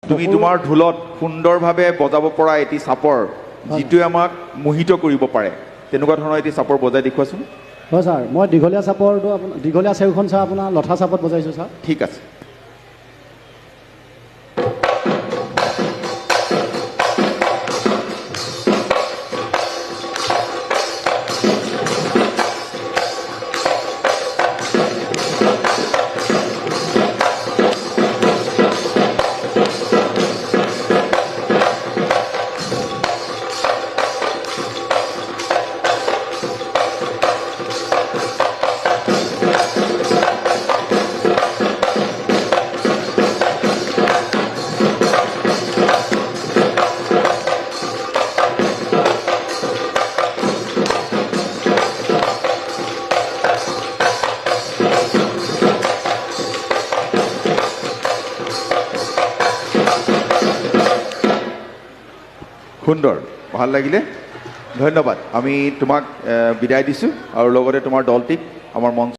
তুমি তোমাৰ ঢোলত সুন্দৰভাৱে বজাব পৰা এটি চাপৰ যিটোৱে আমাক মোহিত কৰিব পাৰে তেনেকুৱা ধৰণৰ এটি চাপৰ বজাই দেখুৱাচোন হয় ছাৰ মই দীঘলীয়া চাপৰটো আপোনাৰ দীঘলীয়া চেউখন ছাৰ আপোনাৰ লঠা চাপত বজাইছোঁ ছাৰ ঠিক আছে সুন্দৰ ভাল লাগিলে ধন্যবাদ আমি তোমাক বিদায় দিছোঁ আৰু লগতে তোমাৰ দলটিক আমাৰ মঞ্চ